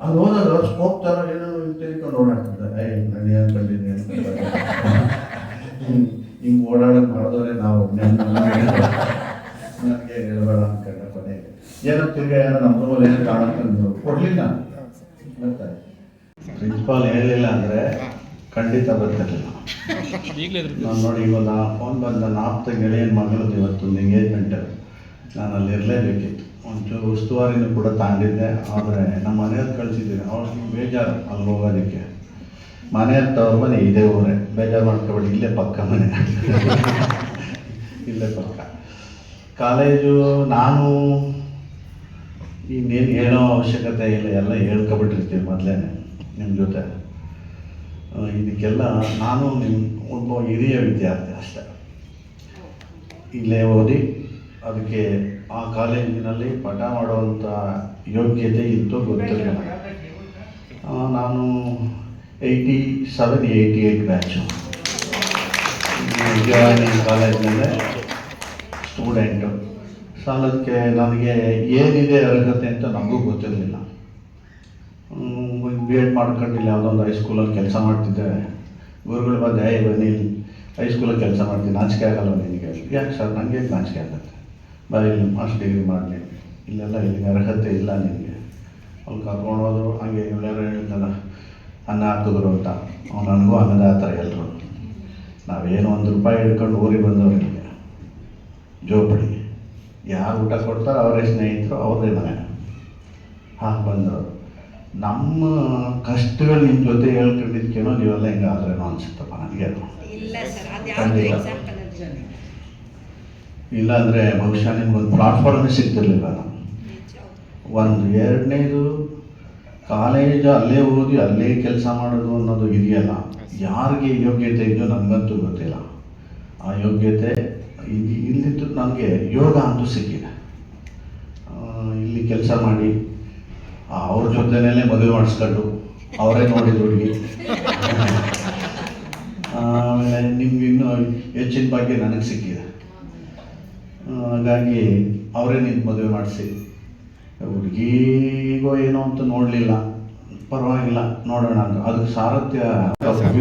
ಅಲ್ಲಿ ಹೋದಾಗ ಸ್ಕೋಪ್ ಥರ ಏನೋ ತಿಳ್ಕೊಂಡು ಓಡಾಡ್ತಿದ್ದೆ. ನಾನು ಏನು ಕಂಡಿದ್ದೀನಿ ಅಂತ ಹಿಂಗೆ ಓಡಾಡೋದು ಮಾಡಿದವರೇ ನಾವು. ನನಗೆ ಹೇಳ್ಬೇಡ ಅನ್ಕೊಂಡೆ ಕೊನೆಗೆ ಏನೋ ತಿರ್ಗಿ ಏನೋ ನಮ್ಮ ರೂಮಲ್ಲಿ ಏನೋ ಕಾಣಕ್ಕಂದು ಕೊಡಲಿಲ್ಲ. ಬರ್ತಾರೆ ಪ್ರಿನ್ಸಿಪಾಲ್ ಹೇಳಲಿಲ್ಲ ಅಂದರೆ ಖಂಡಿತ ಬರ್ತಿರಲಿಲ್ಲ. ನಾನು ನೋಡಿ ಇವಾಗ ಫೋನ್ ಬಂದ ನನ್ನ ಆಪ್ತ ಗೆಳೆಯನ ಮಗಳದ್ದು ಇವತ್ತು ಒಂದು ಎಂಗೇಜ್ಮೆಂಟ್, ನಾನು ಅಲ್ಲಿ ಇರಲೇಬೇಕಿತ್ತು. ಒಂಚೂರು ಉಸ್ತುವಾರಿನೂ ಕೂಡ ತಾಂಡಿದ್ದೆ, ಆದರೆ ನಮ್ಮ ಮನೆಯವ್ರು ಕಳಿಸಿದ್ದೀನಿ. ಅವ್ರಿಗೆ ಬೇಜಾರು ಅಲ್ಲಿ ಹೋಗೋದಕ್ಕೆ. ಮನೆಯವ್ರ ತವ್ರ ಮನೆ ಇದೇ ಊರೇ, ಬೇಜಾರು ಮಾಡ್ಕೊಬೇಡಿ, ಇಲ್ಲೇ ಪಕ್ಕ ಮನೆ. ಇಲ್ಲೇ ಪಕ್ಕ ಕಾಲೇಜು. ನಾನು ಇನ್ನೇನು ಹೇಳೋ ಅವಶ್ಯಕತೆ ಇಲ್ಲ, ಎಲ್ಲ ಹೇಳ್ಕೊಬಿಟ್ಟಿರ್ತೀವಿ ಮೊದಲೇ ನಿಮ್ಮ ಜೊತೆ. ಇದಕ್ಕೆಲ್ಲ ನಾನು ನಿಮ್ಮ ಒಬ್ಬ ಹಿರಿಯ ವಿದ್ಯಾರ್ಥಿ ಅಷ್ಟೆ. ಇಲ್ಲೇ ಓದಿ ಅದಕ್ಕೆ ಆ ಕಾಲೇಜಿನಲ್ಲಿ ಪಾಠ ಮಾಡುವಂಥ ಯೋಗ್ಯತೆ ಇತ್ತು ಗೊತ್ತಿರಲಿಲ್ಲ. ನಾನು 87, 88 ಬ್ಯಾಚು ಜಾಯಿನಿಂಗ್ ಕಾಲೇಜಿನಲ್ಲೇ ಸ್ಟೂಡೆಂಟು. ಸಾಲದಕ್ಕೆ ನನಗೆ ಏನಿದೆ ಅರ್ಹತೆ ಅಂತ ನಮಗೂ ಗೊತ್ತಿರಲಿಲ್ಲ. ಬಿ ಎಡ್ ಮಾಡ್ಕೊಂಡಿಲ್ಲ, ಯಾವುದೊಂದು ಹೈಸ್ಕೂಲಲ್ಲಿ ಕೆಲಸ ಮಾಡ್ತಿದ್ದೆ. ಗುರುಗಳು ಬಂದೆ, ಬನ್ನಿ ಹೈಸ್ಕೂಲಲ್ಲಿ ಕೆಲಸ ಮಾಡ್ತೀನಿ, ನಾಚಿಕೆ ಆಗಲ್ಲ ನಿನಗೆ? ಯಾಕೆ ಸರ್? ನನಗೆ ನಾಚಿಕೆ ಆಗುತ್ತೆ, ಬರೀ ಮಾಸ್ಟರ್ ಡಿಗ್ರಿ ಮಾಡಲಿ, ಇಲ್ಲೆಲ್ಲ ಇಲ್ಲಿಗೆ ಅರ್ಹತೆ ಇಲ್ಲ ನಿನಗೆ. ಅವ್ರು ಕರ್ಕೊಂಡು ಹೋದರು. ಹಾಗೆ ಇವಳ್ಯಾರು ಹೇಳಿದ್ದಲ್ಲ ಅನ್ನ ಹಾಕಿದ್ರು ಅಂತ, ಅವ್ನು ನನಗೂ ಅನ್ನದ ಆ ಥರ ಎಲ್ಲರೂ. ನಾವೇನು ₹1 ಹಿಡ್ಕೊಂಡು ಊರಿಗೆ ಬಂದವ್ರು ಇಲ್ಲಿಗೆ ಜೋಪಡಿ. ಯಾರು ಊಟ ಕೊಡ್ತಾರೋ ಅವರೇ ಸ್ನೇಹಿತರು, ಅವ್ರದೇ ಮನೆ. ಹಾಗೆ ಬಂದವರು. ನಮ್ಮ ಕಷ್ಟಗಳು ನಿಮ್ಮ ಜೊತೆ ಹೇಳ್ಕೊಂಡಿದ್ದಕ್ಕೇನೋ ನೀವೆಲ್ಲ ಹಿಂಗೆ ಆದ್ರೇನೋ ಅನಿಸುತ್ತಪ್ಪ ನನಗೆ. ಖಂಡಿತ ಇಲ್ಲಾಂದರೆ ಬಹುಶಃ ನಿಮ್ಗೊಂದು ಪ್ಲಾಟ್ಫಾರ್ಮೇ ಸಿಗ್ತಿರ್ಲಿಲ್ಲ. ನಾನು ಒಂದು ಎರಡನೇದು ಕಾಲೇಜು ಅಲ್ಲೇ ಓದಿ ಅಲ್ಲೇ ಕೆಲಸ ಮಾಡೋದು ಅನ್ನೋದು ಇದೆಯಲ್ಲ, ಯಾರಿಗೆ ಯೋಗ್ಯತೆ ಇದೆಯೋ ನನಗಂತೂ ಗೊತ್ತಿಲ್ಲ. ಆ ಯೋಗ್ಯತೆ ಇಲ್ಲಿದ್ದು ನನಗೆ ಯೋಗ ಅಂತೂ ಸಿಕ್ಕಿದೆ. ಇಲ್ಲಿ ಕೆಲಸ ಮಾಡಿ ಅವ್ರ ಜೊತೆಯಲ್ಲೇ ಮದುವೆ ಮಾಡಿಸ್ಕೊಂಡು ಅವರೇ ನೋಡಿದ ಹುಡುಗಿ. ಆಮೇಲೆ ನಿಮ್ಗೆ ಇನ್ನೂ ಹೆಚ್ಚಿನ ಬಗ್ಗೆ ನನಗೆ ಸಿಕ್ಕಿದೆ. ಹಾಗಾಗಿ ಅವರೇ ನಿಂತು ಮದುವೆ ಮಾಡಿಸಿ, ಹುಡುಗಿಗೋ ಏನೋ ಅಂತ ನೋಡಲಿಲ್ಲ, ಪರವಾಗಿಲ್ಲ ನೋಡೋಣ ಅಂತ. ಅದಕ್ಕೆ ಸಾರಥ್ಯ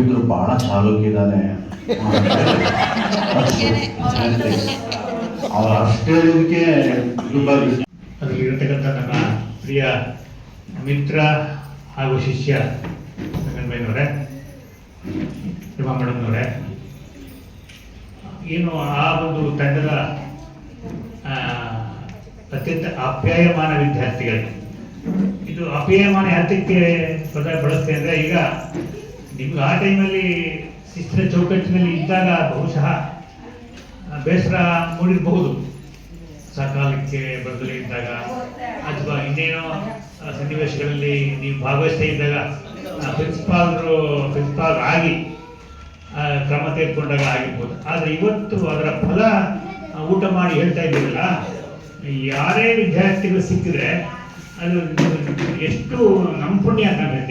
ಇದ್ರು ಭಾಳ ಚಾಲುಕಿದ್ದಾನೆ. ಅವ್ರು ಅಷ್ಟೇ ಇದಕ್ಕೆ ಅದರಲ್ಲಿರತಕ್ಕಂಥ ನನ್ನ ಪ್ರಿಯ ಮಿತ್ರ ಹಾಗೂ ಶಿಷ್ಯ ರಂಗನಬೈನವರೇ, ನಿಮ್ಮ ಮೇಡಮ್ನವರೇ, ಏನು ಆ ಒಂದು ತಂಡದ ಅತ್ಯಂತ ಆಪ್ಯಾಯಮಾನ ವಿದ್ಯಾರ್ಥಿಗಳು. ಇದು ಆಪ್ಯಾಯಮಾನ ಯಾತಕ್ಕೆ ಪದ ಬಳಸ್ತೇನೆ ಅಂದರೆ, ಈಗ ನಿಮ್ಗೆ ಆ ಟೈಮಲ್ಲಿ ಶಿಸ್ತಿನ ಚೌಕಟ್ಟಿನಲ್ಲಿ ಇದ್ದಾಗ ಬಹುಶಃ ಬೇಸರ ಮೂಡಿರಬಹುದು, ಸಕಾಲಕ್ಕೆ ಬರದಲೇ ಇದ್ದಾಗ, ಅಥವಾ ಇನ್ನೇನೋ ಸನ್ನಿವೇಶಗಳಲ್ಲಿ ನೀವು ಭಾಗವಹಿಸ್ತಾ ಇದ್ದಾಗ ಪ್ರಿನ್ಸಿಪಾಲ್ ಆಗಿ ಕ್ರಮ ತೆಗೆದುಕೊಂಡಾಗ ಆಗಿರ್ಬೋದು. ಆದರೆ ಇವತ್ತು ಅದರ ಫಲ ಊಟ ಮಾಡಿ ಹೇಳ್ತಾ ಇದ್ದೀರಲ್ಲ, ಯಾರೇ ವಿದ್ಯಾರ್ಥಿಗಳು ಸಿಕ್ಕಿದ್ರೆ ಅದು ಎಷ್ಟು ನಮ್ಮ ಪುಣ್ಯ ಅಂತ ಹೇಳ್ತೀನಿ.